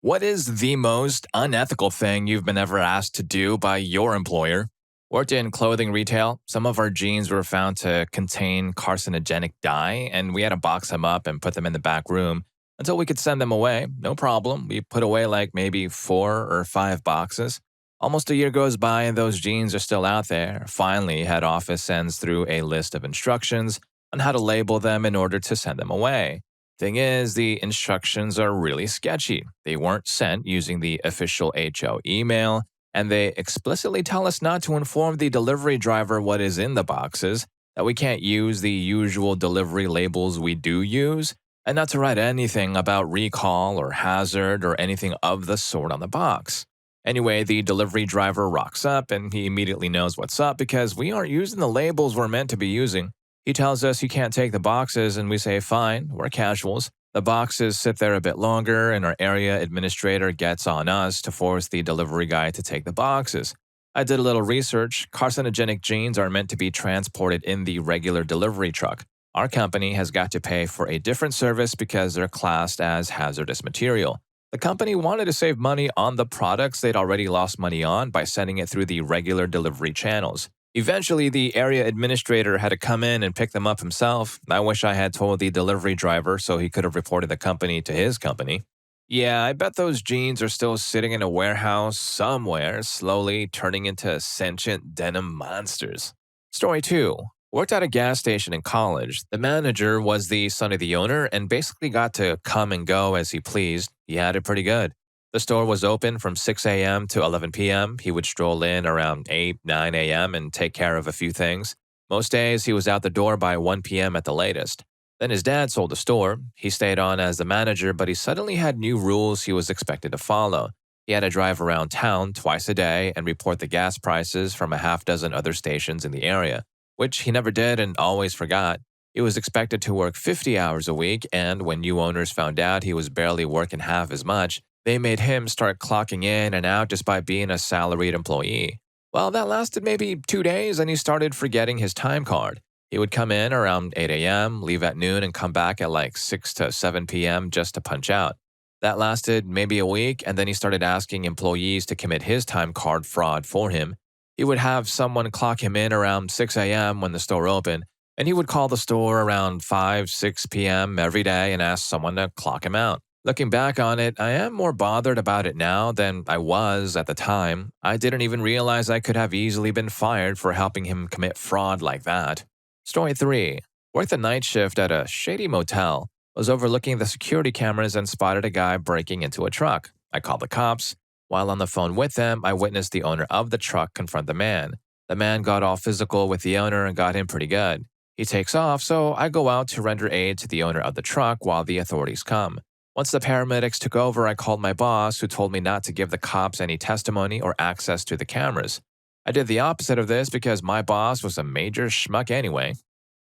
What is the most unethical thing you've been ever asked to do by your employer? Worked in clothing retail. Some of our jeans were found to contain carcinogenic dye, and we had to box them up and put them in the back room until we could send them away. No problem. We put away like maybe 4 or 5 boxes. Almost a year goes by and those jeans are still out there. Finally, head office sends through a list of instructions on how to label them in order to send them away. Thing is, the instructions are really sketchy. They weren't sent using the official HO email, and they explicitly tell us not to inform the delivery driver what is in the boxes, that we can't use the usual delivery labels we do use, and not to write anything about recall or hazard or anything of the sort on the box. Anyway, the delivery driver rocks up and he immediately knows what's up because we aren't using the labels we're meant to be using. He tells us he can't take the boxes, and we say, fine, we're casuals. The boxes sit there a bit longer, and our area administrator gets on us to force the delivery guy to take the boxes. I did a little research. Carcinogenic jeans are meant to be transported in the regular delivery truck. Our company has got to pay for a different service because they're classed as hazardous material. The company wanted to save money on the products they'd already lost money on by sending it through the regular delivery channels. Eventually, the area administrator had to come in and pick them up himself. I wish I had told the delivery driver so he could have reported the company to his company. Yeah, I bet those jeans are still sitting in a warehouse somewhere, slowly turning into sentient denim monsters. Story 2. Worked at a gas station in college. The manager was the son of the owner and basically got to come and go as he pleased. He had it pretty good. The store was open from 6 a.m. to 11 p.m. He would stroll in around 8, 9 a.m. and take care of a few things. Most days, he was out the door by 1 p.m. at the latest. Then his dad sold the store. He stayed on as the manager, but he suddenly had new rules he was expected to follow. He had to drive around town twice a day and report the gas prices from a half dozen other stations in the area, which he never did and always forgot. He was expected to work 50 hours a week, and when new owners found out he was barely working half as much, they made him start clocking in and out just by being a salaried employee. Well, that lasted maybe 2 days, and he started forgetting his time card. He would come in around 8 a.m., leave at noon, and come back at like 6 to 7 p.m. just to punch out. That lasted maybe a week, and then he started asking employees to commit his time card fraud for him. He would have someone clock him in around 6 a.m. when the store opened, and he would call the store around 5, 6 p.m. every day and ask someone to clock him out. Looking back on it, I am more bothered about it now than I was at the time. I didn't even realize I could have easily been fired for helping him commit fraud like that. Story 3. Worked the night shift at a shady motel. Was overlooking the security cameras and spotted a guy breaking into a truck. I called the cops. While on the phone with them, I witnessed the owner of the truck confront the man. The man got all physical with the owner and got him pretty good. He takes off, so I go out to render aid to the owner of the truck while the authorities come. Once the paramedics took over, I called my boss, who told me not to give the cops any testimony or access to the cameras. I did the opposite of this because my boss was a major schmuck anyway.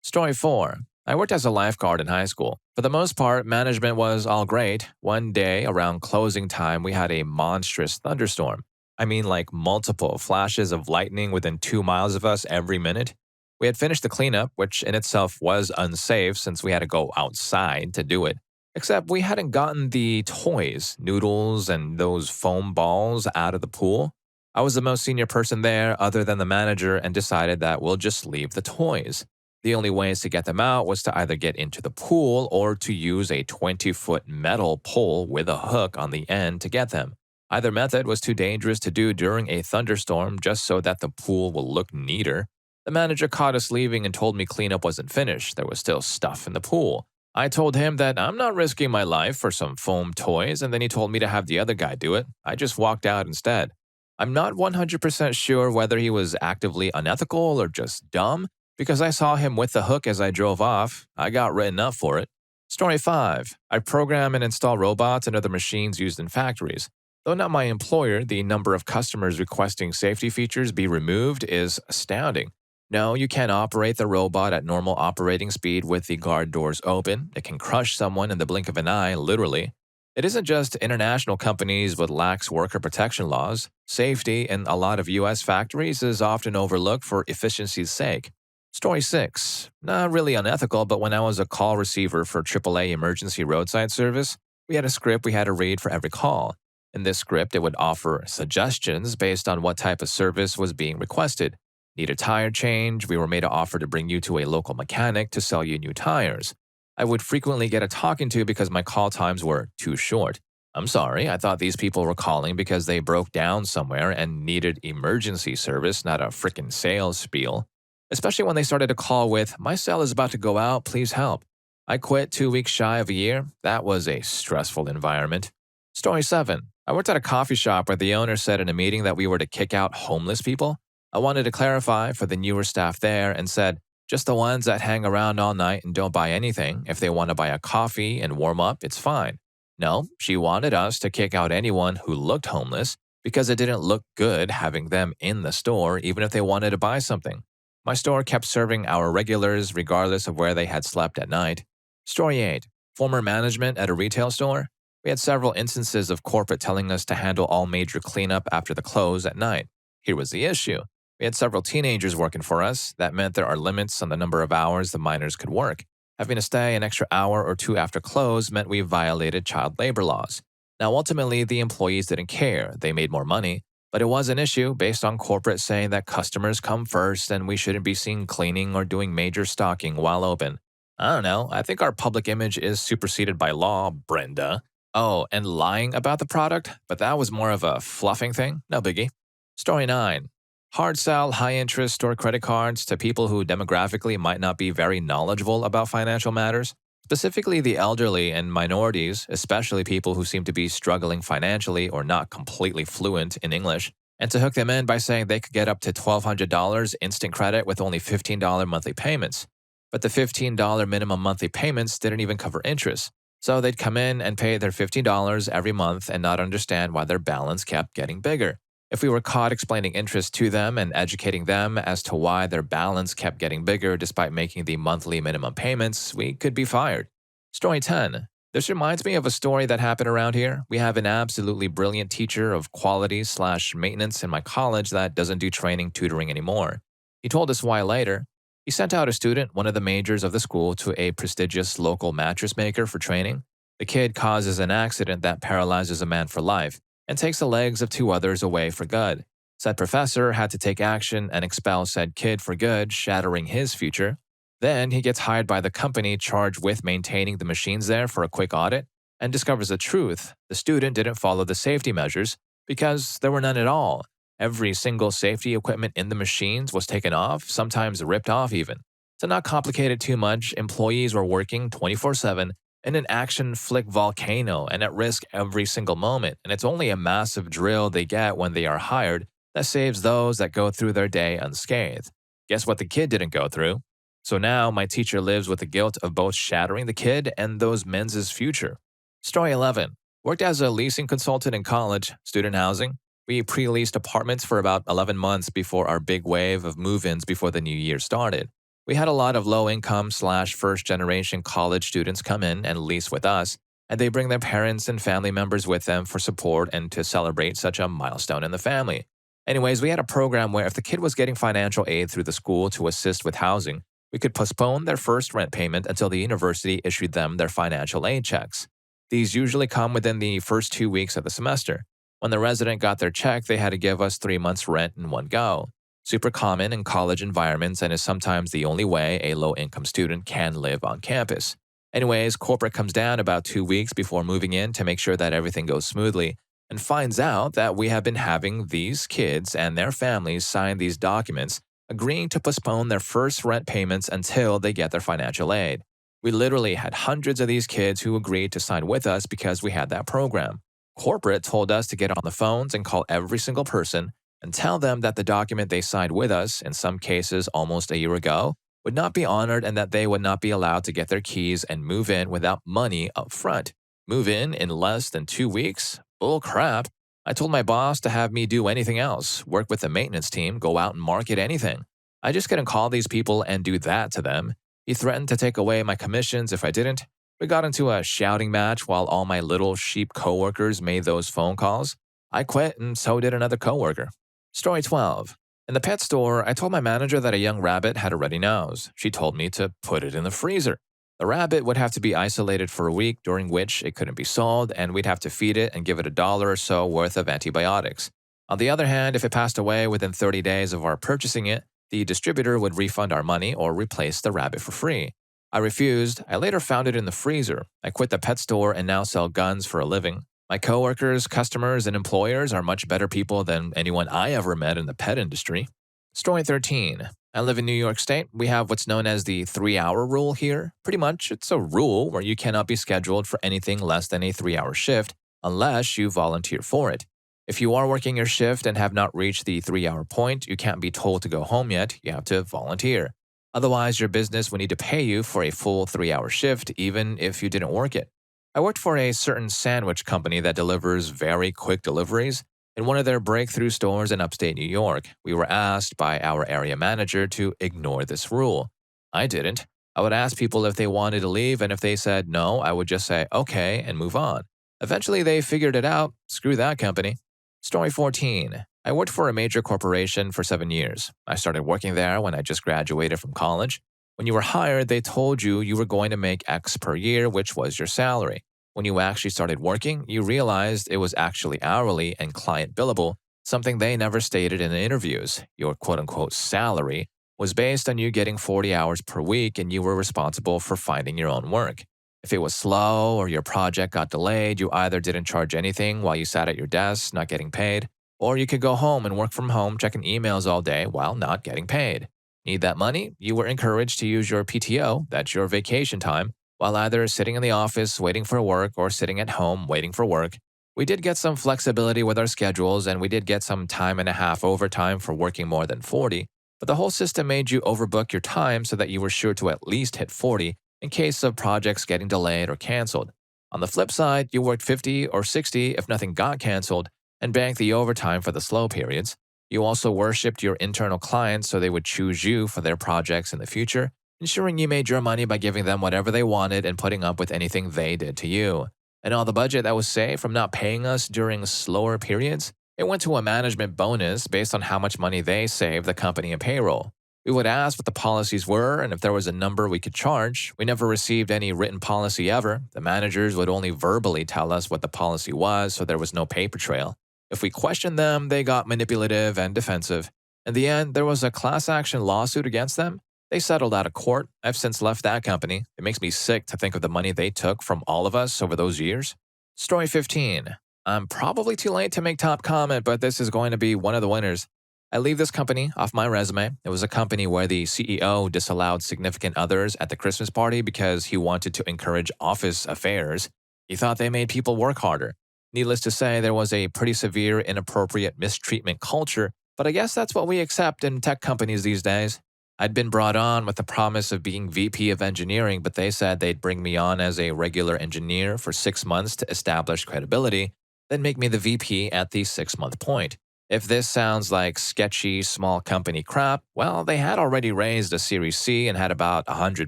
Story 4. I worked as a lifeguard in high school. For the most part, management was all great. One day, around closing time, we had a monstrous thunderstorm. I mean, like multiple flashes of lightning within 2 miles of us every minute. We had finished the cleanup, which in itself was unsafe since we had to go outside to do it. Except we hadn't gotten the toys, noodles, and those foam balls out of the pool. I was the most senior person there other than the manager and decided that we'll just leave the toys. The only ways to get them out was to either get into the pool or to use a 20-foot metal pole with a hook on the end to get them. Either method was too dangerous to do during a thunderstorm just so that the pool will look neater. The manager caught us leaving and told me cleanup wasn't finished. There was still stuff in the pool. I told him that I'm not risking my life for some foam toys, and then he told me to have the other guy do it. I just walked out instead. I'm not 100% sure whether he was actively unethical or just dumb, because I saw him with the hook as I drove off. I got written up for it. Story 5. I program and install robots and other machines used in factories. Though not my employer, the number of customers requesting safety features be removed is astounding. No, you can't operate the robot at normal operating speed with the guard doors open. It can crush someone in the blink of an eye, literally. It isn't just international companies with lax worker protection laws. Safety in a lot of U.S. factories is often overlooked for efficiency's sake. Story 6. Not really unethical, but when I was a call receiver for AAA emergency roadside service, we had a script we had to read for every call. In this script, it would offer suggestions based on what type of service was being requested. Need a tire change? We were made an offer to bring you to a local mechanic to sell you new tires. I would frequently get a talking to because my call times were too short. I'm sorry, I thought these people were calling because they broke down somewhere and needed emergency service, not a frickin' sales spiel. Especially when they started to call with, my cell is about to go out, please help. I quit 2 weeks shy of a year. That was a stressful environment. Story 7. I worked at a coffee shop where the owner said in a meeting that we were to kick out homeless people. I wanted to clarify for the newer staff there and said, just the ones that hang around all night and don't buy anything. If they want to buy a coffee and warm up, it's fine. No, she wanted us to kick out anyone who looked homeless because it didn't look good having them in the store even if they wanted to buy something. My store kept serving our regulars regardless of where they had slept at night. Story 8. Former management at a retail store. We had several instances of corporate telling us to handle all major cleanup after the close at night. Here was the issue. We had several teenagers working for us. That meant there are limits on the number of hours the minors could work. Having to stay an extra hour or two after close meant we violated child labor laws. Now, ultimately, the employees didn't care. They made more money. But it was an issue based on corporate saying that customers come first and we shouldn't be seen cleaning or doing major stocking while open. I don't know. I think our public image is superseded by law, Brenda. Oh, and lying about the product? But that was more of a fluffing thing. No biggie. Story 9. Hard sell high interest store credit cards to people who demographically might not be very knowledgeable about financial matters, specifically the elderly and minorities, especially people who seem to be struggling financially or not completely fluent in English, and to hook them in by saying they could get up to $1,200 instant credit with only $15 monthly payments. But the $15 minimum monthly payments didn't even cover interest, so they'd come in and pay their $15 every month and not understand why their balance kept getting bigger. If we were caught explaining interest to them and educating them as to why their balance kept getting bigger despite making the monthly minimum payments, we could be fired. Story 10. This reminds me of a story that happened around here. We have an absolutely brilliant teacher of quality/maintenance in my college that doesn't do training tutoring anymore. He told us why later. He sent out a student, one of the majors of the school, to a prestigious local mattress maker for training. The kid causes an accident that paralyzes a man for life and takes the legs of 2 others away for good. Said professor had to take action and expel said kid for good, shattering his future. Then he gets hired by the company charged with maintaining the machines there for a quick audit and discovers the truth. The student didn't follow the safety measures because there were none at all. Every single safety equipment in the machines was taken off, sometimes ripped off even. To not complicate it too much, employees were working 24/7 in an action flick volcano and at risk every single moment, and it's only a massive drill they get when they are hired that saves those that go through their day unscathed. Guess what the kid didn't go through? So now my teacher lives with the guilt of both shattering the kid and those men's future. Story 11. Worked as a leasing consultant in college, student housing. We pre-leased apartments for about 11 months before our big wave of move-ins before the new year started. We had a lot of low-income/first-generation college students come in and lease with us, and they bring their parents and family members with them for support and to celebrate such a milestone in the family. Anyways, we had a program where if the kid was getting financial aid through the school to assist with housing, we could postpone their first rent payment until the university issued them their financial aid checks. These usually come within the first 2 weeks of the semester. When the resident got their check, they had to give us 3 months' rent in one go. Super common in college environments and is sometimes the only way a low-income student can live on campus. Anyways, corporate comes down about 2 weeks before moving in to make sure that everything goes smoothly and finds out that we have been having these kids and their families sign these documents agreeing to postpone their first rent payments until they get their financial aid. We literally had hundreds of these kids who agreed to sign with us because we had that program. Corporate told us to get on the phones and call every single person and tell them that the document they signed with us, in some cases almost a year ago, would not be honored and that they would not be allowed to get their keys and move in without money up front. Move in less than 2 weeks? Bull crap. I told my boss to have me do anything else, work with the maintenance team, go out and market anything. I just couldn't call these people and do that to them. He threatened to take away my commissions if I didn't. We got into a shouting match while all my little sheep coworkers made those phone calls. I quit and so did another coworker. Story 12. In the pet store, I told my manager that a young rabbit had a runny nose. She told me to put it in the freezer. The rabbit would have to be isolated for a week, during which it couldn't be sold, and we'd have to feed it and give it $1 or so worth of antibiotics. On the other hand, if it passed away within 30 days of our purchasing it, the distributor would refund our money or replace the rabbit for free. I refused. I later found it in the freezer. I quit the pet store and now sell guns for a living. My coworkers, customers, and employers are much better people than anyone I ever met in the pet industry. Story 13. I live in New York State. We have what's known as the 3-hour rule here. Pretty much, it's a rule where you cannot be scheduled for anything less than a 3-hour shift unless you volunteer for it. If you are working your shift and have not reached the 3-hour point, you can't be told to go home yet. You have to volunteer. Otherwise, your business will need to pay you for a full 3-hour shift, even if you didn't work it. I worked for a certain sandwich company that delivers very quick deliveries. In one of their breakthrough stores in upstate New York, we were asked by our area manager to ignore this rule. I didn't. I would ask people if they wanted to leave, and if they said no, I would just say okay and move on. Eventually, they figured it out. Screw that company. Story 14. I worked for a major corporation for 7 years. I started working there when I just graduated from college. When you were hired, they told you you were going to make X per year, which was your salary. When you actually started working, you realized it was actually hourly and client billable, something they never stated in the interviews. Your quote-unquote salary was based on you getting 40 hours per week, and you were responsible for finding your own work. If it was slow or your project got delayed, you either didn't charge anything while you sat at your desk not getting paid, or you could go home and work from home checking emails all day while not getting paid. Need that money? You were encouraged to use your PTO, that's your vacation time, while either sitting in the office waiting for work or sitting at home waiting for work. We did get some flexibility with our schedules, and we did get some time and a half overtime for working more than 40, but the whole system made you overbook your time so that you were sure to at least hit 40 in case of projects getting delayed or canceled. On the flip side, you worked 50 or 60 if nothing got canceled, and banked the overtime for the slow periods. You also worshipped your internal clients so they would choose you for their projects in the future, ensuring you made your money by giving them whatever they wanted and putting up with anything they did to you. And all the budget that was saved from not paying us during slower periods, it went to a management bonus based on how much money they saved the company in payroll. We would ask what the policies were and if there was a number we could charge. We never received any written policy ever. The managers would only verbally tell us what the policy was, so there was no paper trail. If we questioned them, they got manipulative and defensive. In the end, there was a class action lawsuit against them. They settled out of court. I've since left that company. It makes me sick to think of the money they took from all of us over those years. Story 15. I'm probably too late to make top comment, but this is going to be one of the winners. I leave this company off my resume. It was a company where the CEO disallowed significant others at the Christmas party because he wanted to encourage office affairs. He thought they made people work harder. Needless to say, there was a pretty severe inappropriate mistreatment culture, but I guess that's what we accept in tech companies these days. I'd been brought on with the promise of being VP of engineering, but they said they'd bring me on as a regular engineer for 6 months to establish credibility, then make me the VP at the 6-month point. If this sounds like sketchy, small company crap, well, they had already raised a Series C and had about 100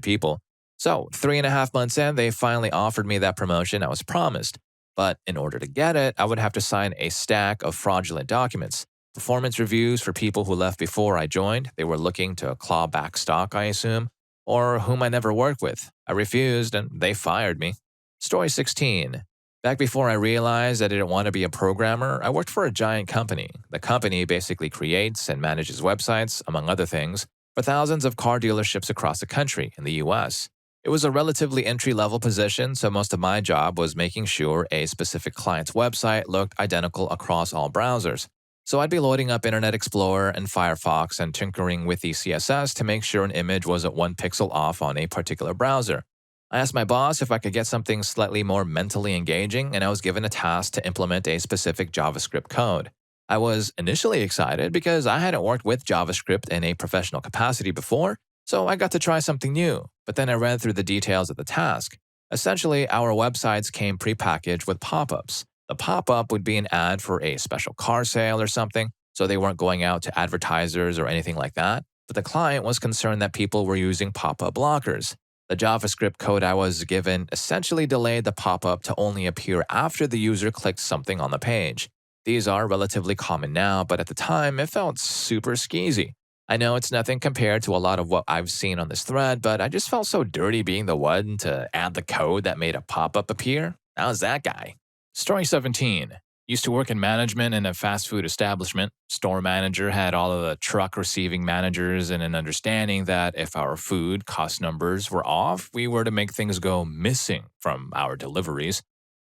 people. So, 3.5 months in, they finally offered me that promotion I was promised. But in order to get it, I would have to sign a stack of fraudulent documents. Performance reviews for people who left before I joined. They were looking to claw back stock, I assume, or whom I never worked with. I refused, and they fired me. Story 16. Back before I realized I didn't want to be a programmer, I worked for a giant company. The company basically creates and manages websites, among other things, for thousands of car dealerships across the country in the US. It was a relatively entry-level position, so most of my job was making sure a specific client's website looked identical across all browsers. So I'd be loading up Internet Explorer and Firefox and tinkering with the CSS to make sure an image wasn't 1 pixel off on a particular browser. I asked my boss if I could get something slightly more mentally engaging, and I was given a task to implement a specific JavaScript code. I was initially excited because I hadn't worked with JavaScript in a professional capacity before, so I got to try something new. But then I read through the details of the task. Essentially, our websites came prepackaged with pop-ups. The pop-up would be an ad for a special car sale or something, so they weren't going out to advertisers or anything like that. But the client was concerned that people were using pop-up blockers. The JavaScript code I was given essentially delayed the pop-up to only appear after the user clicked something on the page. These are relatively common now, but at the time, it felt super skeezy. I know it's nothing compared to a lot of what I've seen on this thread, but I just felt so dirty being the one to add the code that made a pop-up appear. How's that guy? Story 17. Used to work in management in a fast food establishment. Store manager had all of the truck receiving managers in an understanding that if our food cost numbers were off, we were to make things go missing from our deliveries.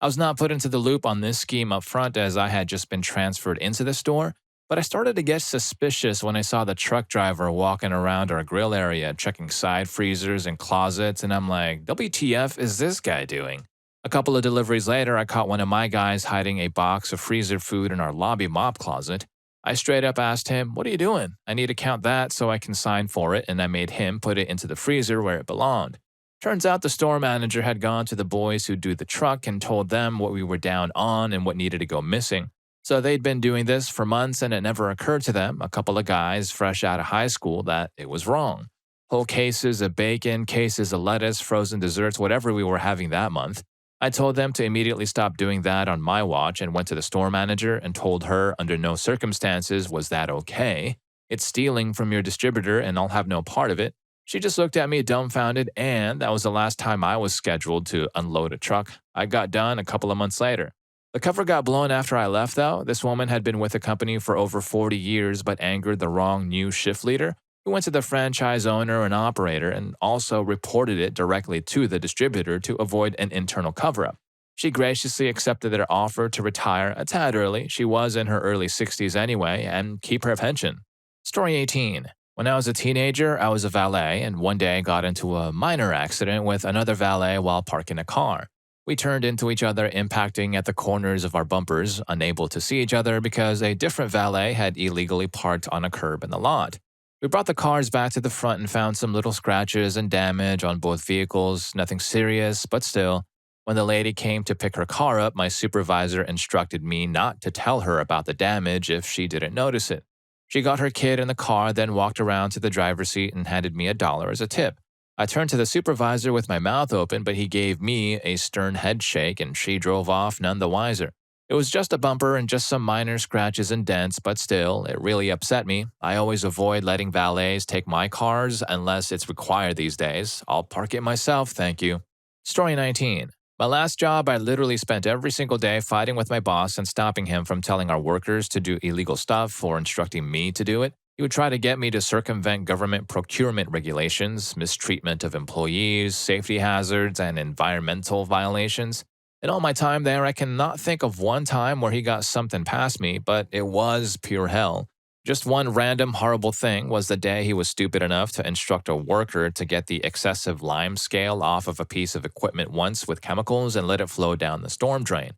I was not put into the loop on this scheme up front as I had just been transferred into the store, but I started to get suspicious when I saw the truck driver walking around our grill area checking side freezers and closets, and I'm like, WTF is this guy doing? A couple of deliveries later, I caught one of my guys hiding a box of freezer food in our lobby mop closet. I straight up asked him, "What are you doing? I need to count that so I can sign for it," and I made him put it into the freezer where it belonged. Turns out the store manager had gone to the boys who do the truck and told them what we were down on and what needed to go missing. So they'd been doing this for months and it never occurred to them, a couple of guys fresh out of high school, that it was wrong. Whole cases of bacon, cases of lettuce, frozen desserts, whatever we were having that month. I told them to immediately stop doing that on my watch and went to the store manager and told her under no circumstances was that okay. It's stealing from your distributor and I'll have no part of it. She just looked at me dumbfounded, and that was the last time I was scheduled to unload a truck. I got done a couple of months later. The cover got blown after I left, though. This woman had been with the company for over 40 years but angered the wrong new shift leader, who went to the franchise owner and operator and also reported it directly to the distributor to avoid an internal cover-up. She graciously accepted their offer to retire a tad early. She was in her early 60s anyway, and keep her pension. Story 18. When I was a teenager, I was a valet and one day got into a minor accident with another valet while parking a car. We turned into each other, impacting at the corners of our bumpers, unable to see each other because a different valet had illegally parked on a curb in the lot. We brought the cars back to the front and found some little scratches and damage on both vehicles, nothing serious, but still. When the lady came to pick her car up, my supervisor instructed me not to tell her about the damage if she didn't notice it. She got her kid in the car, then walked around to the driver's seat and handed me $1 as a tip. I turned to the supervisor with my mouth open, but he gave me a stern head shake and she drove off none the wiser. It was just a bumper and just some minor scratches and dents, but still, it really upset me. I always avoid letting valets take my cars unless it's required these days. I'll park it myself, thank you. Story 19. My last job, I literally spent every single day fighting with my boss and stopping him from telling our workers to do illegal stuff or instructing me to do it. He would try to get me to circumvent government procurement regulations, mistreatment of employees, safety hazards, and environmental violations. In all my time there, I cannot think of one time where he got something past me, but it was pure hell. Just one random horrible thing was the day he was stupid enough to instruct a worker to get the excessive lime scale off of a piece of equipment once with chemicals and let it flow down the storm drain.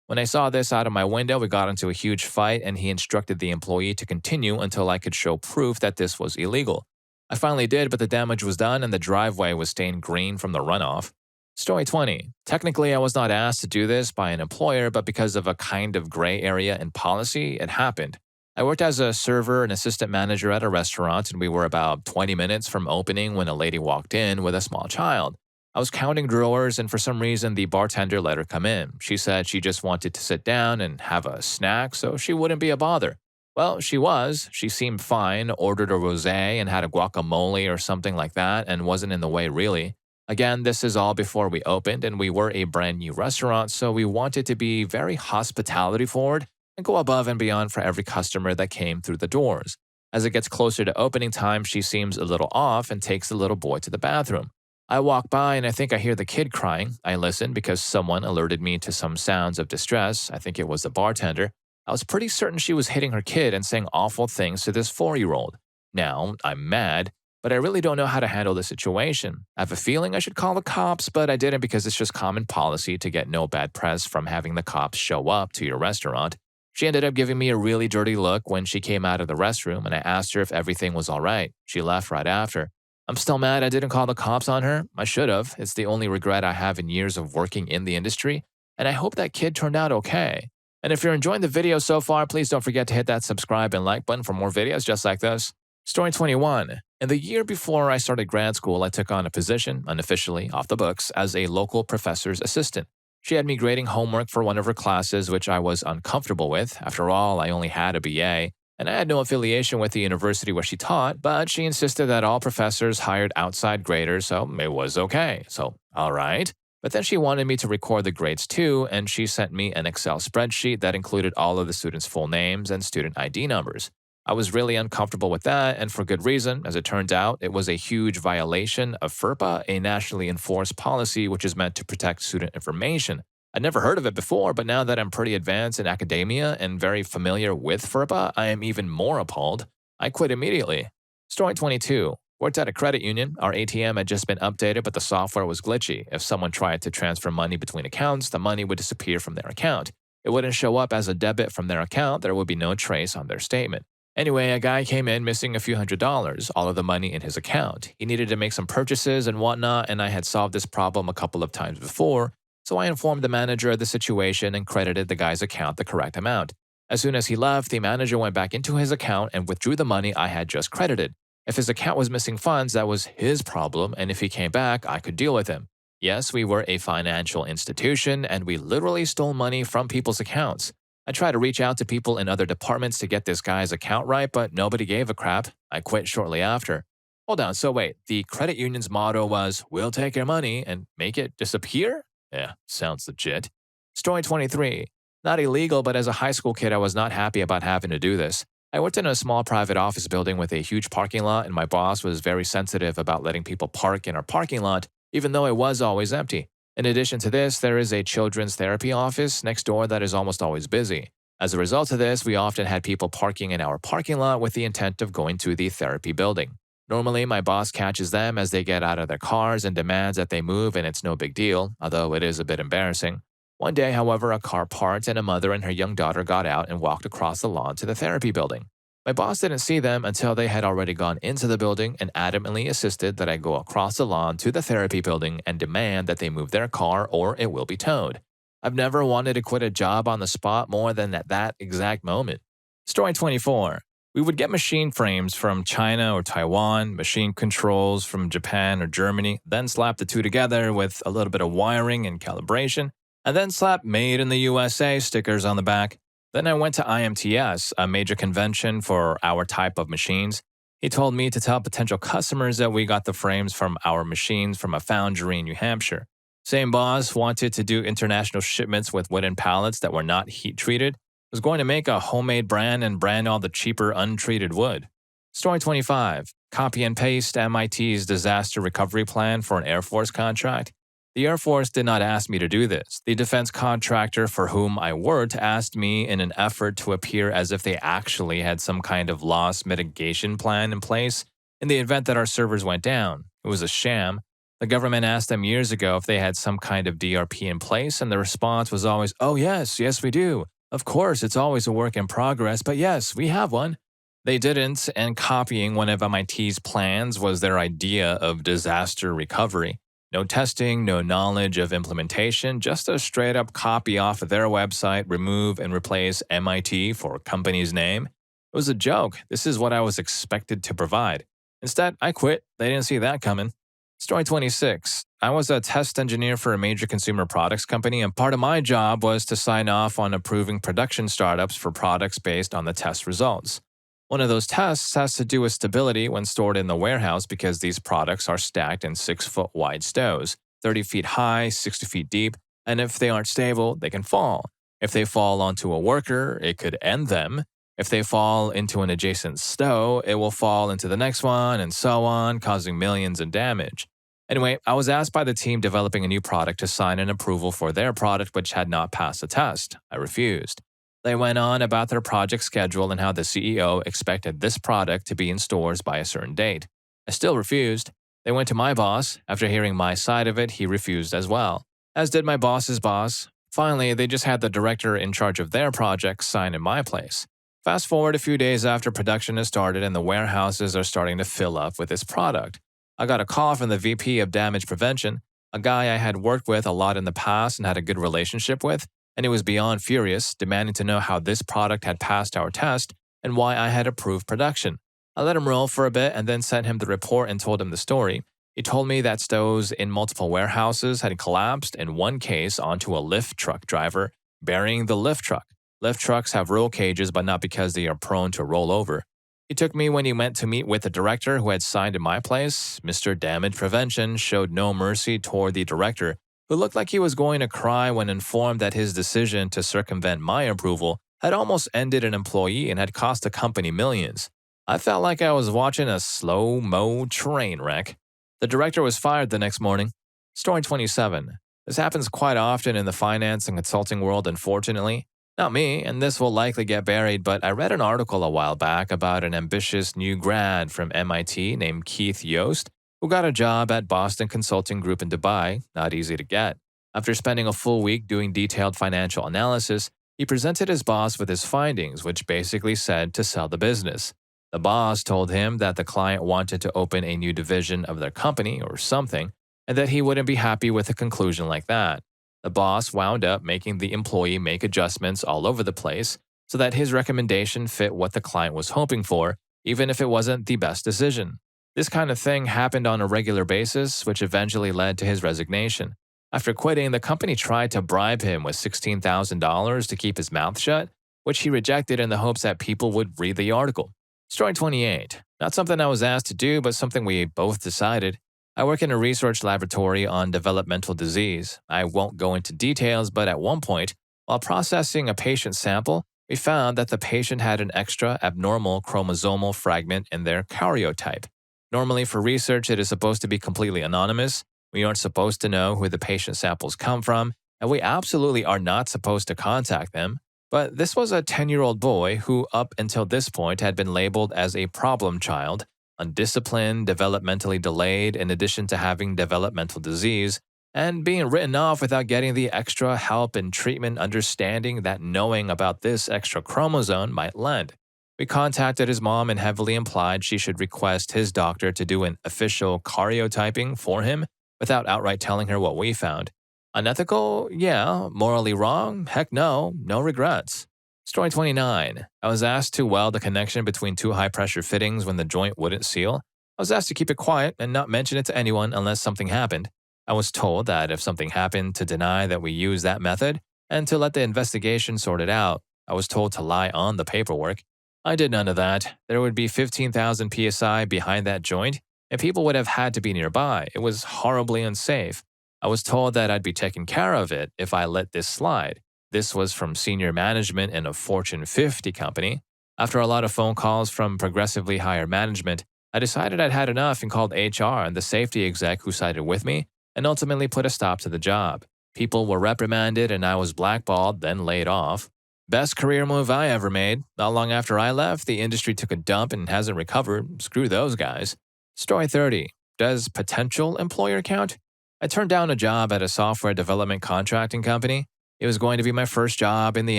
When I saw this out of my window, we got into a huge fight and he instructed the employee to continue until I could show proof that this was illegal. I finally did, but the damage was done and the driveway was stained green from the runoff. Story 20. Technically, I was not asked to do this by an employer, but because of a kind of gray area in policy, it happened. I worked as a server and assistant manager at a restaurant, and we were about 20 minutes from opening when a lady walked in with a small child. I was counting drawers, and for some reason, the bartender let her come in. She said she just wanted to sit down and have a snack, so she wouldn't be a bother. Well, she was. She seemed fine, ordered a rosé and had a guacamole or something like that, and wasn't in the way really. Again, this is all before we opened, and we were a brand new restaurant, so we wanted to be very hospitality forward and go above and beyond for every customer that came through the doors. As it gets closer to opening time, she seems a little off and takes the little boy to the bathroom. I walk by and I think I hear the kid crying. I listen because someone alerted me to some sounds of distress. I think it was the bartender. I was pretty certain she was hitting her kid and saying awful things to this 4-year-old. Now, I'm mad, but I really don't know how to handle the situation. I have a feeling I should call the cops, but I didn't because it's just common policy to get no bad press from having the cops show up to your restaurant. She ended up giving me a really dirty look when she came out of the restroom, and I asked her if everything was all right. She left right after. I'm still mad I didn't call the cops on her. I should have. It's the only regret I have in years of working in the industry, and I hope that kid turned out okay. And if you're enjoying the video so far, please don't forget to hit that subscribe and like button for more videos just like this. Story 21. In the year before I started grad school, I took on a position, unofficially, off the books, as a local professor's assistant. She had me grading homework for one of her classes, which I was uncomfortable with. After all, I only had a BA. And I had no affiliation with the university where she taught, but she insisted that all professors hired outside graders, so it was okay. So, all right. But then she wanted me to record the grades too, and she sent me an Excel spreadsheet that included all of the students' full names and student ID numbers. I was really uncomfortable with that, and for good reason. As it turns out, it was a huge violation of FERPA, a nationally enforced policy which is meant to protect student information. I'd never heard of it before, but now that I'm pretty advanced in academia and very familiar with FERPA, I am even more appalled. I quit immediately. Story 22. Worked at a credit union. Our ATM had just been updated, but the software was glitchy. If someone tried to transfer money between accounts, the money would disappear from their account. It wouldn't show up as a debit from their account. There would be no trace on their statement. Anyway, a guy came in missing a few $100s, all of the money in his account. He needed to make some purchases and whatnot, and I had solved this problem a couple of times before, so I informed the manager of the situation and credited the guy's account the correct amount. As soon as he left, the manager went back into his account and withdrew the money I had just credited. If his account was missing funds, that was his problem, and if he came back, I could deal with him. Yes, we were a financial institution, and we literally stole money from people's accounts. I tried to reach out to people in other departments to get this guy's account right, but nobody gave a crap. I quit shortly after. Hold on, so wait, the credit union's motto was, "We'll take your money and make it disappear?" Yeah, sounds legit. Story 23. Not illegal, but as a high school kid, I was not happy about having to do this. I worked in a small private office building with a huge parking lot, and my boss was very sensitive about letting people park in our parking lot, even though it was always empty. In addition to this, there is a children's therapy office next door that is almost always busy. As a result of this, we often had people parking in our parking lot with the intent of going to the therapy building. Normally, my boss catches them as they get out of their cars and demands that they move, and it's no big deal, although it is a bit embarrassing. One day, however, a car parked and a mother and her young daughter got out and walked across the lawn to the therapy building. My boss didn't see them until they had already gone into the building and adamantly insisted that I go across the lawn to the therapy building and demand that they move their car or it will be towed. I've never wanted to quit a job on the spot more than at that exact moment. Story 24. We would get machine frames from China or Taiwan, machine controls from Japan or Germany, then slap the two together with a little bit of wiring and calibration, and then slap "Made in the USA" stickers on the back. Then I went to IMTS, a major convention for our type of machines. He told me to tell potential customers that we got the frames from our machines from a foundry in New Hampshire. Same boss wanted to do international shipments with wooden pallets that were not heat-treated, was going to make a homemade brand and brand all the cheaper untreated wood. Story 25. Copy and paste MIT's disaster recovery plan for an Air Force contract. The Air Force did not ask me to do this. The defense contractor for whom I worked asked me in an effort to appear as if they actually had some kind of loss mitigation plan in place in the event that our servers went down. It was a sham. The government asked them years ago if they had some kind of DRP in place, and the response was always, "Oh yes, yes we do. Of course, it's always a work in progress, but yes, we have one." They didn't, and copying one of MIT's plans was their idea of disaster recovery. No testing, no knowledge of implementation, just a straight-up copy off of their website, remove and replace MIT for company's name. It was a joke. This is what I was expected to provide. Instead, I quit. They didn't see that coming. Story 26. I was a test engineer for a major consumer products company, and part of my job was to sign off on approving production startups for products based on the test results. One of those tests has to do with stability when stored in the warehouse because these products are stacked in 6-foot wide stows, 30 feet high, 60 feet deep, and if they aren't stable, they can fall. If they fall onto a worker, it could end them. If they fall into an adjacent stow, it will fall into the next one, and so on, causing millions in damage. Anyway, I was asked by the team developing a new product to sign an approval for their product which had not passed the test. I refused. They went on about their project schedule and how the CEO expected this product to be in stores by a certain date. I still refused. They went to my boss. After hearing my side of it, he refused as well, as did my boss's boss. Finally, they just had the director in charge of their project sign in my place. Fast forward a few days after production has started and the warehouses are starting to fill up with this product. I got a call from the VP of Damage Prevention, a guy I had worked with a lot in the past and had a good relationship with, and he was beyond furious, demanding to know how this product had passed our test and why I had approved production. I let him roll for a bit and then sent him the report and told him the story. He told me that stows in multiple warehouses had collapsed in one case onto a lift truck driver, burying the lift truck. Lift trucks have roll cages, but not because they are prone to roll over. He took me when he went to meet with the director who had signed in my place. Mr. Damage Prevention showed no mercy toward the director, who looked like he was going to cry when informed that his decision to circumvent my approval had almost ended an employee and had cost the company millions. I felt like I was watching a slow-mo train wreck. The director was fired the next morning. Story 27. This happens quite often in the finance and consulting world, unfortunately. Not me, and this will likely get buried, but I read an article a while back about an ambitious new grad from MIT named Keith Yost, who got a job at Boston Consulting Group in Dubai, not easy to get. After spending a full week doing detailed financial analysis, he presented his boss with his findings, which basically said to sell the business. The boss told him that the client wanted to open a new division of their company or something, and that he wouldn't be happy with a conclusion like that. The boss wound up making the employee make adjustments all over the place so that his recommendation fit what the client was hoping for, even if it wasn't the best decision. This kind of thing happened on a regular basis, which eventually led to his resignation. After quitting, the company tried to bribe him with $16,000 to keep his mouth shut, which he rejected in the hopes that people would read the article. Story 28. Not something I was asked to do, but something we both decided. I work in a research laboratory on developmental disease. I won't go into details, but at one point, while processing a patient sample, we found that the patient had an extra abnormal chromosomal fragment in their karyotype. Normally, for research, it is supposed to be completely anonymous. We aren't supposed to know who the patient samples come from, and we absolutely are not supposed to contact them. But this was a 10-year-old boy who, up until this point, had been labeled as a problem child, undisciplined, developmentally delayed, in addition to having developmental disease, and being written off without getting the extra help and treatment, understanding that knowing about this extra chromosome might lend. We contacted his mom and heavily implied she should request his doctor to do an official karyotyping for him without outright telling her what we found. Unethical? Yeah. Morally wrong? Heck no. No regrets. Story 29. I was asked to weld a connection between two high-pressure fittings when the joint wouldn't seal. I was asked to keep it quiet and not mention it to anyone unless something happened. I was told that if something happened, to deny that we used that method and to let the investigation sort it out. I was told to lie on the paperwork. I did none of that. There would be 15,000 psi behind that joint, and people would have had to be nearby. It was horribly unsafe. I was told that I'd be taken care of it if I let this slide. This was from senior management in a Fortune 50 company. After a lot of phone calls from progressively higher management, I decided I'd had enough and called HR and the safety exec who sided with me and ultimately put a stop to the job. People were reprimanded and I was blackballed, then laid off. Best career move I ever made. Not long after I left, the industry took a dump and hasn't recovered. Screw those guys. Story 30. Does potential employer count? I turned down a job at a software development contracting company. It was going to be my first job in the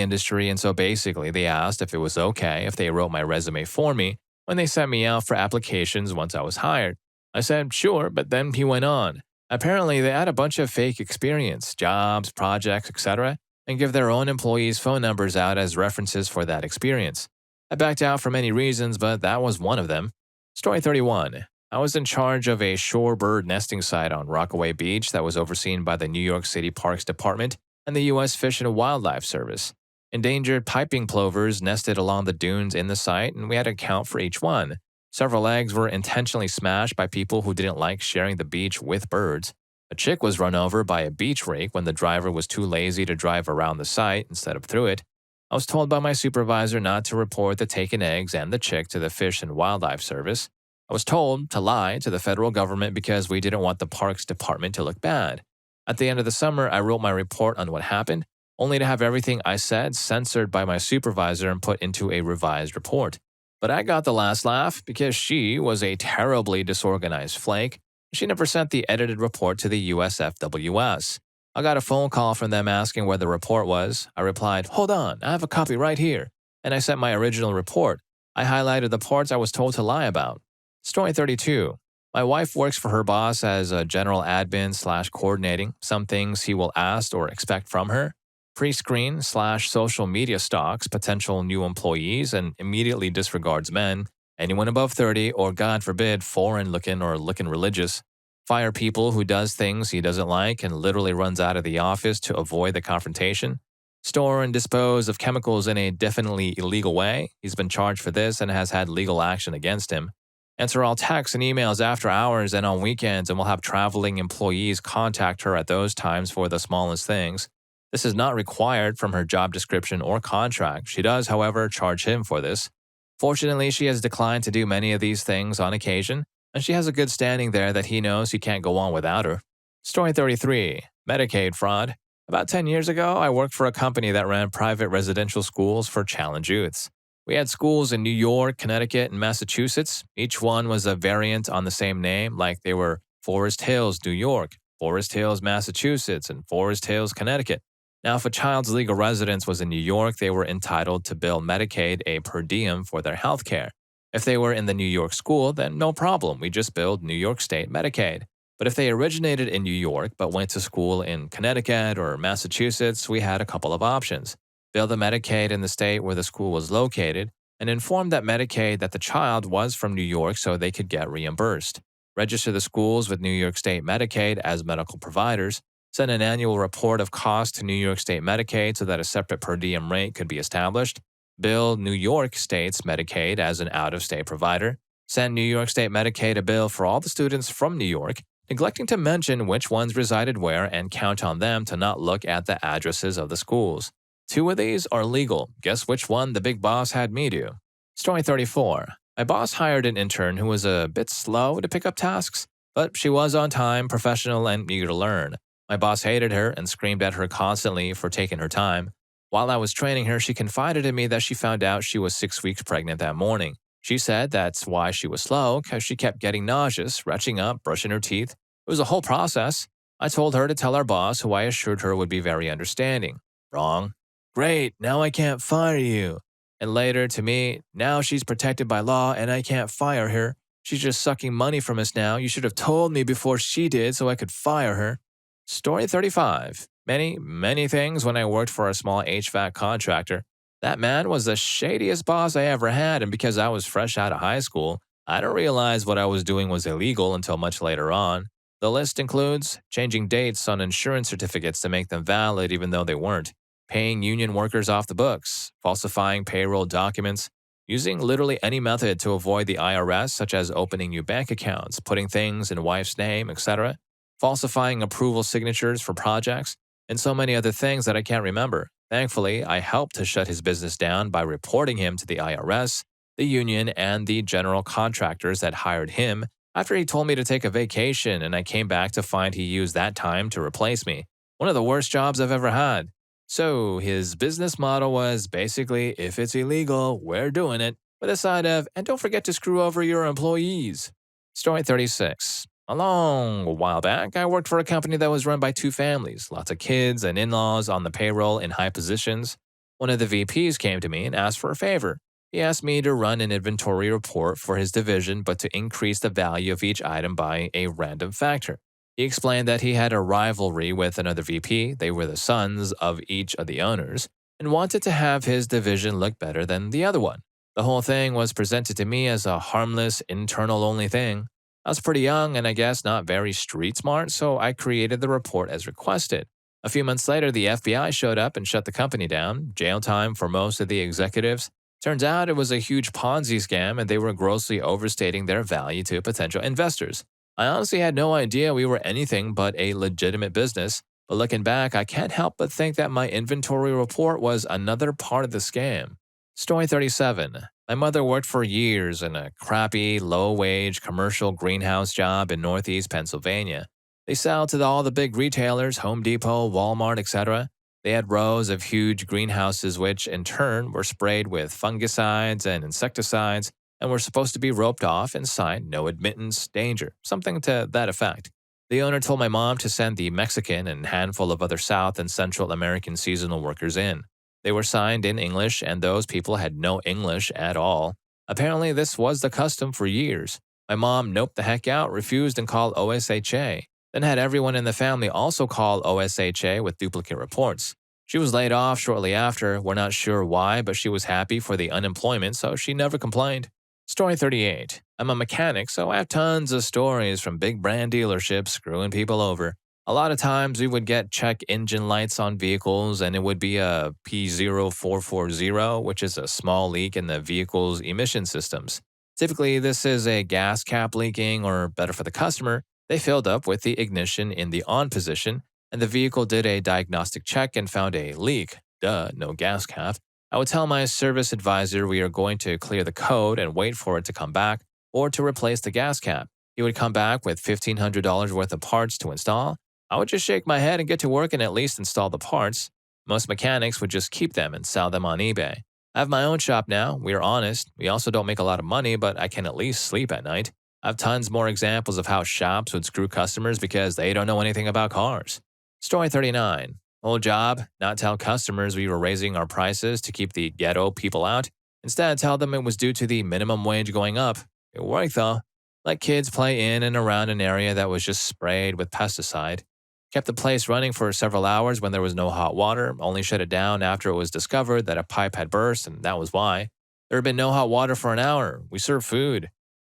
industry, and so basically they asked if it was okay if they wrote my resume for me when they sent me out for applications once I was hired. I said, sure, but then he went on. Apparently, they had a bunch of fake experience, jobs, projects, etc., and give their own employees' phone numbers out as references for that experience. I backed out for many reasons, but that was one of them. Story 31. I was in charge of a shorebird nesting site on Rockaway Beach that was overseen by the New York City Parks Department and the U.S. Fish and Wildlife Service. Endangered piping plovers nested along the dunes in the site, and we had to account for each one. Several eggs were intentionally smashed by people who didn't like sharing the beach with birds. A chick was run over by a beach rake when the driver was too lazy to drive around the site instead of through it. I was told by my supervisor not to report the taken eggs and the chick to the Fish and Wildlife Service. I was told to lie to the federal government because we didn't want the Parks Department to look bad. At the end of the summer, I wrote my report on what happened, only to have everything I said censored by my supervisor and put into a revised report. But I got the last laugh because she was a terribly disorganized flake. She never sent the edited report to the USFWS. I got a phone call from them asking where the report was. I replied, hold on, I have a copy right here. And I sent my original report. I highlighted the parts I was told to lie about. Story 32. My wife works for her boss as a general admin/coordinating some things he will ask or expect from her. Pre-screen/social media stalks potential new employees and immediately disregards men, anyone above 30 or God forbid foreign-looking or looking religious. Fire people who does things he doesn't like and literally runs out of the office to avoid the confrontation. Store and dispose of chemicals in a definitely illegal way. He's been charged for this and has had legal action against him. Answer all texts and emails after hours and on weekends, and will have traveling employees contact her at those times for the smallest things. This is not required from her job description or contract. She does, however, charge him for this. Fortunately, she has declined to do many of these things on occasion, and she has a good standing there that he knows he can't go on without her. Story 33. Medicaid fraud. About 10 years ago, I worked for a company that ran private residential schools for challenged youths. We had schools in New York, Connecticut, and Massachusetts. Each one was a variant on the same name, like they were Forest Hills, New York, Forest Hills, Massachusetts, and Forest Hills, Connecticut. Now, if a child's legal residence was in New York, they were entitled to bill Medicaid a per diem for their health care. If they were in the New York school, then no problem, we just billed New York State Medicaid. But if they originated in New York but went to school in Connecticut or Massachusetts, we had a couple of options. Bill the Medicaid in the state where the school was located, and inform that Medicaid that the child was from New York so they could get reimbursed. Register the schools with New York State Medicaid as medical providers. Send an annual report of cost to New York State Medicaid so that a separate per diem rate could be established. Bill New York State's Medicaid as an out-of-state provider. Send New York State Medicaid a bill for all the students from New York, neglecting to mention which ones resided where, and count on them to not look at the addresses of the schools. 2 of these are legal. Guess which one the big boss had me do? Story 34. My boss hired an intern who was a bit slow to pick up tasks, but she was on time, professional, and eager to learn. My boss hated her and screamed at her constantly for taking her time. While I was training her, she confided in me that she found out she was 6 weeks pregnant that morning. She said that's why she was slow, because she kept getting nauseous, retching up, brushing her teeth. It was a whole process. I told her to tell our boss, who I assured her would be very understanding. Wrong. Great, now I can't fire you. And later to me, now she's protected by law and I can't fire her. She's just sucking money from us now. You should have told me before she did so I could fire her. Story 35. Many things when I worked for a small HVAC contractor. That man was the shadiest boss I ever had, and because I was fresh out of high school, I didn't realize what I was doing was illegal until much later on. The list includes changing dates on insurance certificates to make them valid even though they weren't, paying union workers off the books, falsifying payroll documents, using literally any method to avoid the IRS, such as opening new bank accounts, putting things in wife's name, etc., falsifying approval signatures for projects, and so many other things that I can't remember. Thankfully, I helped to shut his business down by reporting him to the IRS, the union, and the general contractors that hired him after he told me to take a vacation, and I came back to find he used that time to replace me. One of the worst jobs I've ever had. So his business model was basically, if it's illegal, we're doing it, with a side of, and don't forget to screw over your employees. Story 36. A long while back, I worked for a company that was run by 2 families, lots of kids and in-laws on the payroll in high positions. One of the VPs came to me and asked for a favor. He asked me to run an inventory report for his division, but to increase the value of each item by a random factor. He explained that he had a rivalry with another VP, they were the sons of each of the owners, and wanted to have his division look better than the other one. The whole thing was presented to me as a harmless, internal-only thing. I was pretty young and I guess not very street smart, so I created the report as requested. A few months later, the FBI showed up and shut the company down, jail time for most of the executives. Turns out it was a huge Ponzi scam and they were grossly overstating their value to potential investors. I honestly had no idea we were anything but a legitimate business, but looking back, I can't help but think that my inventory report was another part of the scam. Story 37. My mother worked for years in a crappy, low-wage commercial greenhouse job in Northeast Pennsylvania. They sell to all the big retailers, Home Depot, Walmart, etc. They had rows of huge greenhouses which, in turn, were sprayed with fungicides and insecticides and were supposed to be roped off and signed no admittance, danger, something to that effect. The owner told my mom to send the Mexican and handful of other South and Central American seasonal workers in. They were signed in English, and those people had no English at all. Apparently, this was the custom for years. My mom noped the heck out, refused, and called OSHA, then had everyone in the family also call OSHA with duplicate reports. She was laid off shortly after. We're not sure why, but she was happy for the unemployment, so she never complained. Story 38. I'm a mechanic, so I have tons of stories from big brand dealerships screwing people over. A lot of times we would get check engine lights on vehicles and it would be a P0440, which is a small leak in the vehicle's emission systems. Typically, this is a gas cap leaking, or better for the customer, they filled up with the ignition in the on position, and the vehicle did a diagnostic check and found a leak. Duh, no gas cap. I would tell my service advisor we are going to clear the code and wait for it to come back, or to replace the gas cap. He would come back with $1,500 worth of parts to install. I would just shake my head and get to work and at least install the parts. Most mechanics would just keep them and sell them on eBay. I have my own shop now. We are honest. We also don't make a lot of money, but I can at least sleep at night. I have tons more examples of how shops would screw customers because they don't know anything about cars. Story 39. Old job, not tell customers we were raising our prices to keep the ghetto people out. Instead, tell them it was due to the minimum wage going up. It worked though. Let kids play in and around an area that was just sprayed with pesticide. Kept the place running for several hours when there was no hot water, only shut it down after it was discovered that a pipe had burst, and that was why. There had been no hot water for an hour. We served food.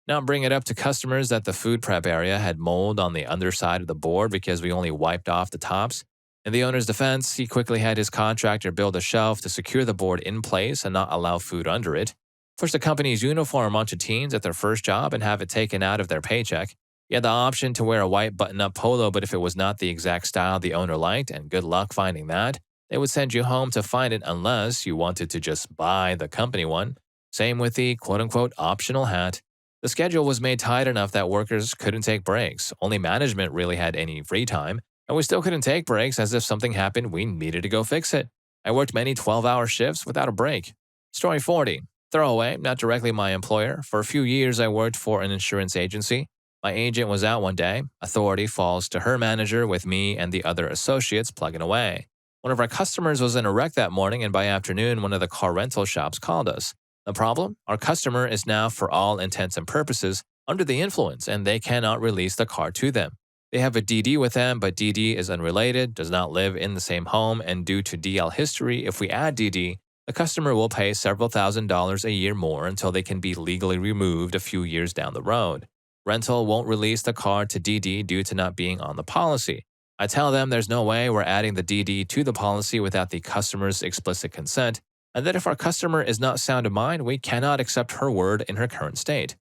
Now bring it up to customers that the food prep area had mold on the underside of the board because we only wiped off the tops. In the owner's defense, he quickly had his contractor build a shelf to secure the board in place and not allow food under it. Pushed the company's uniform onto teens at their first job and have it taken out of their paycheck. You had the option to wear a white button-up polo, but if it was not the exact style the owner liked, and good luck finding that, they would send you home to find it unless you wanted to just buy the company one. Same with the quote-unquote optional hat. The schedule was made tight enough that workers couldn't take breaks. Only management really had any free time, and we still couldn't take breaks as if something happened we needed to go fix it. I worked many 12-hour shifts without a break. Story 40. Throwaway, not directly my employer. For a few years, I worked for an insurance agency. My agent was out one day. Authority falls to her manager with me and the other associates plugging away. One of our customers was in a wreck that morning, and by afternoon, one of the car rental shops called us. The problem? Our customer is now, for all intents and purposes, under the influence, and they cannot release the car to them. They have a DD with them, but DD is unrelated, does not live in the same home, and due to DL history, if we add DD, the customer will pay several $1,000s a year more until they can be legally removed a few years down the road. Rental won't release the car to DD due to not being on the policy. I tell them there's no way we're adding the DD to the policy without the customer's explicit consent, and that if our customer is not sound of mind, we cannot accept her word in her current state.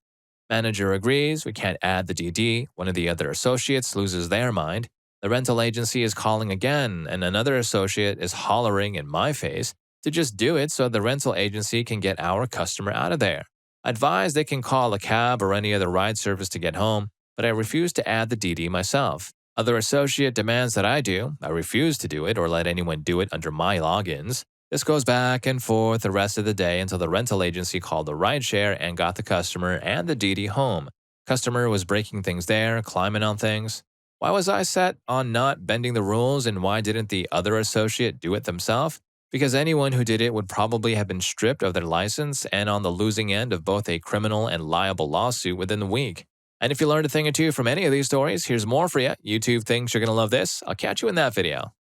Manager agrees, we can't add the DD. One of the other associates loses their mind. The rental agency is calling again, and another associate is hollering in my face to just do it so the rental agency can get our customer out of there. I advise they can call a cab or any other ride service to get home, but I refuse to add the DD myself. Other associate demands that I do. I refuse to do it or let anyone do it under my logins. This goes back and forth the rest of the day until the rental agency called the rideshare and got the customer and the DD home. Customer was breaking things there, climbing on things. Why was I set on not bending the rules, and why didn't the other associate do it themselves? Because anyone who did it would probably have been stripped of their license and on the losing end of both a criminal and liable lawsuit within the week. And if you learned a thing or two from any of these stories, here's more for you. YouTube thinks you're going to love this. I'll catch you in that video.